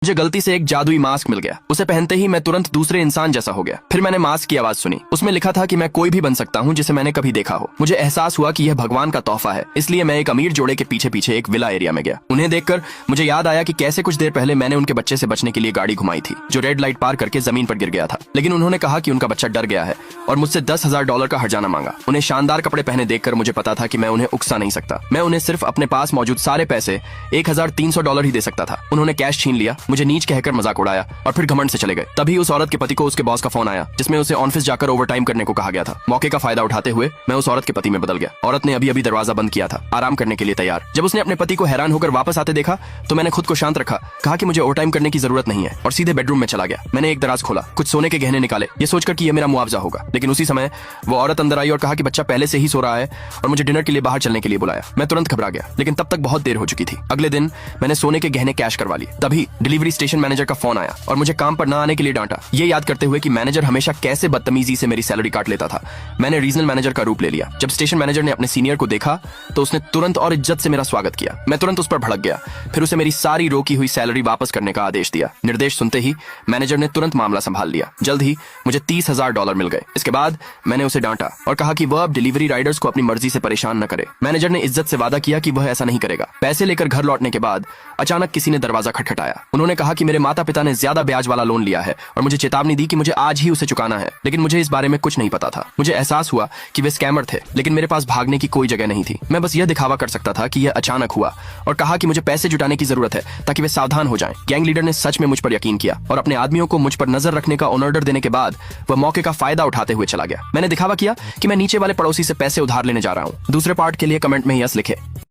मुझे गलती से एक जादुई मास्क मिल गया। उसे पहनते ही मैं तुरंत दूसरे इंसान जैसा हो गया। फिर मैंने मास्क की आवाज सुनी। उसमें लिखा था कि मैं कोई भी बन सकता हूँ जिसे मैंने कभी देखा हो। मुझे एहसास हुआ कि यह भगवान का तोहफा है, इसलिए मैं एक अमीर जोड़े के पीछे पीछे एक विला एरिया में गया। उन्हें देखकर मुझे याद आया कि कैसे कुछ देर पहले मैंने उनके बच्चे से बचने के लिए गाड़ी घुमाई थी, जो रेड लाइट पार करके जमीन पर गिर गया था। लेकिन उन्होंने कहा कि उनका बच्चा डर गया है और मुझसे $10,000 का हर्जाना मांगा। उन्हें शानदार कपड़े पहने देखकर मुझे पता था कि मैं उन्हें उकसा नहीं सकता। मैं उन्हें सिर्फ अपने पास मौजूद सारे पैसे $1,300 ही दे सकता था। उन्होंने कैश छीन लिया, मुझे नीच कहकर मजाक उड़ाया और फिर घमंड से चले गए। तभी उस औरत के पति को उसके बॉस का फोन आया, जिसमें उसे ऑफिस जाकर ओवरटाइम करने को कहा गया था। मौके का फायदा उठाते हुए मैं उस औरत के पति में बदल गया। औरत ने अभी अभी दरवाजा बंद किया था, आराम करने के लिए तैयार। जब उसने अपने पति को हैरान होकर वापस आते देखा तो मैंने खुद को शांत रखा, कहा कि मुझे ओवरटाइम करने की जरूरत नहीं है और सीधे बेडरूम में चला गया। मैंने एक दराज खोला, कुछ सोने के गहने निकाले, ये सोचकर कि यह मेरा मुआवजा होगा। लेकिन उसी समय वो औरत अंदर आई और कहा कि बच्चा पहले से ही सो रहा है और मुझे डिनर के लिए बाहर चलने के लिए बुलाया। मैं तुरंत घबरा गया, लेकिन तब तक बहुत देर हो चुकी थी। अगले दिन मैंने सोने के गहने कैश करवा लिए। तभी डिलीवरी स्टेशन मैनेजर का फोन आया और मुझे काम पर न आने के लिए डांटा, ये याद करते हुए कि मैनेजर हमेशा कैसे बदतमीजी से मेरी सैलरी काट लेता था। मैंने रीजनल मैनेजर का रूप ले लिया। जब स्टेशन मैनेजर ने अपने सीनियर को देखा तो उसने तुरंत और इज्जत से मेरा स्वागत किया। मैं तुरंत उस पर भड़क गया, फिर उसे मेरी सारी रोकी हुई सैलरी वापस करने का आदेश दिया। निर्देश सुनते ही मैनेजर ने तुरंत मामला संभाल लिया। जल्द ही मुझे $30,000 मिल गए। इसके बाद मैंने उसे डांटा और कहा कि वह अब डिलीवरी राइडर्स को अपनी मर्जी से परेशान न करे। मैनेजर ने इज्जत से वादा किया कि वह ऐसा नहीं करेगा। पैसे लेकर घर लौटने के बाद अचानक किसी ने दरवाजा खटखटाया। उन्होंने कहा कि मेरे माता पिता ने ज्यादा ब्याज वाला लोन लिया है और मुझे चेतावनी दी कि मुझे आज ही उसे चुकाना है। लेकिन मुझे इस बारे में कुछ नहीं पता था। मुझे एहसास हुआ कि वे स्कैमर थे, लेकिन मेरे पास भागने की कोई जगह नहीं थी। मैं बस यह दिखावा कर सकता था कि यह अचानक हुआ और कहा कि मुझे पैसे जुटाने की जरूरत है ताकि वे सावधान हो जाएं। गैंग लीडर ने सच में मुझ पर यकीन किया और अपने आदमियों को मुझ पर नजर रखने का ऑर्डर देने के बाद वह मौके का फायदा उठाते हुए चला गया। मैंने दिखावा किया कि मैं नीचे वाले पड़ोसी से पैसे उधार लेने जा रहा हूँ। दूसरे पार्ट के लिए कमेंट में यस लिखे।